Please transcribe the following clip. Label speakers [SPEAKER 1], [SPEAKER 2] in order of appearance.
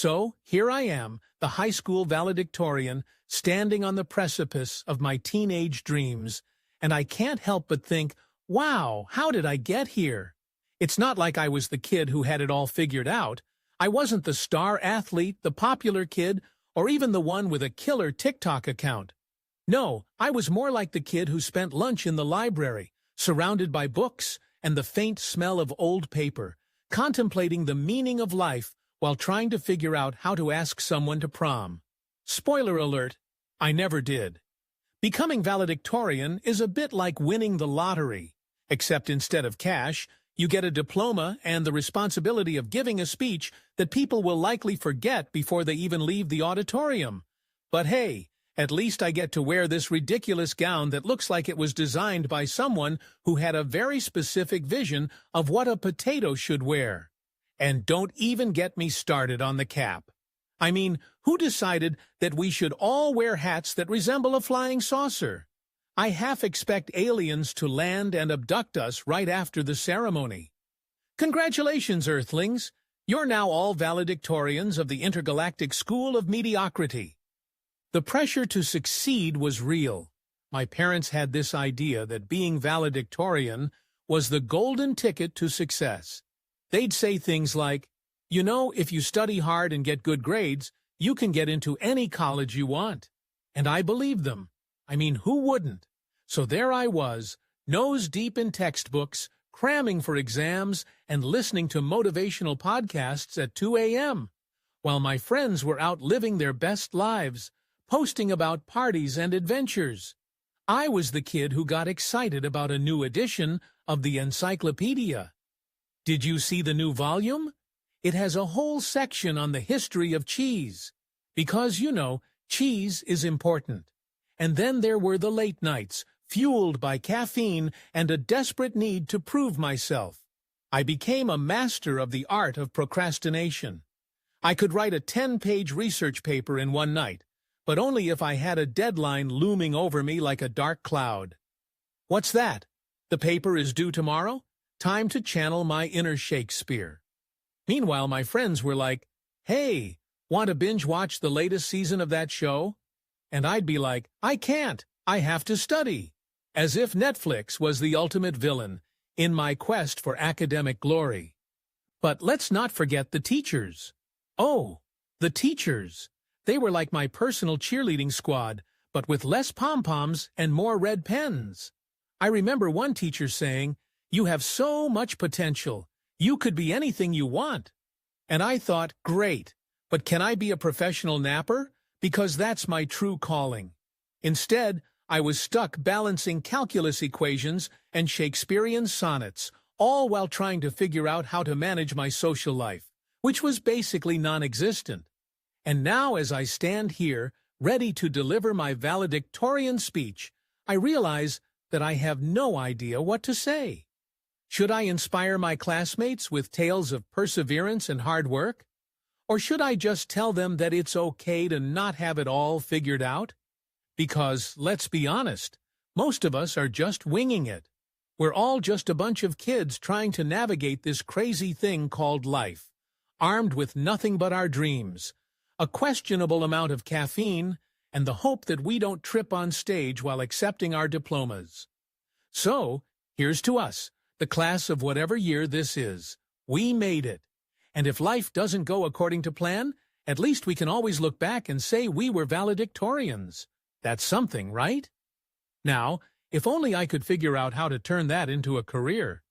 [SPEAKER 1] So, here I am, the high school valedictorian, standing on the precipice of my teenage dreams, and I can't help but think, wow, how did I get here? It's not like I was the kid who had it all figured out. I wasn't the star athlete, the popular kid, or even the one with a killer TikTok account. No, I was more like the kid who spent lunch in the library, surrounded by books and the faint smell of old paper, contemplating the meaning of life while trying to figure out how to ask someone to prom. Spoiler alert, I never did. Becoming valedictorian is a bit like winning the lottery, except instead of cash, you get a diploma and the responsibility of giving a speech that people will likely forget before they even leave the auditorium. But hey, at least I get to wear this ridiculous gown that looks like it was designed by someone who had a very specific vision of what a potato should wear. And don't even get me started on the cap. I mean, who decided that we should all wear hats that resemble a flying saucer? I half expect aliens to land and abduct us right after the ceremony. Congratulations, Earthlings! You're now all valedictorians of the Intergalactic School of Mediocrity. The pressure to succeed was real. My parents had this idea that being valedictorian was the golden ticket to success. They'd say things like, you know, if you study hard and get good grades, you can get into any college you want. And I believed them. I mean, who wouldn't? So there I was, nose deep in textbooks, cramming for exams, and listening to motivational podcasts at 2 a.m., while my friends were out living their best lives, posting about parties and adventures. I was the kid who got excited about a new edition of the encyclopedia. Did you see the new volume? It has a whole section on the history of cheese. Because, you know, cheese is important. And then there were the late nights, fueled by caffeine and a desperate need to prove myself. I became a master of the art of procrastination. I could write a 10-page research paper in one night, but only if I had a deadline looming over me like a dark cloud. What's that? The paper is due tomorrow? Time to channel my inner Shakespeare. Meanwhile, my friends were like, hey, want to binge watch the latest season of that show? And I'd be like, I can't. I have to study. As if Netflix was the ultimate villain in my quest for academic glory. But let's not forget the teachers. Oh, the teachers. They were like my personal cheerleading squad, but with less pom-poms and more red pens. I remember one teacher saying, you have so much potential. You could be anything you want. And I thought, great, but can I be a professional napper? Because that's my true calling. Instead, I was stuck balancing calculus equations and Shakespearean sonnets, all while trying to figure out how to manage my social life, which was basically non-existent. And now as I stand here, ready to deliver my valedictorian speech, I realize that I have no idea what to say. Should I inspire my classmates with tales of perseverance and hard work? Or should I just tell them that it's okay to not have it all figured out? Because, let's be honest, most of us are just winging it. We're all just a bunch of kids trying to navigate this crazy thing called life, armed with nothing but our dreams, a questionable amount of caffeine, and the hope that we don't trip on stage while accepting our diplomas. So, here's to us, the class of whatever year this is. We made it. And if life doesn't go according to plan, at least we can always look back and say we were valedictorians. That's something, right? Now, if only I could figure out how to turn that into a career.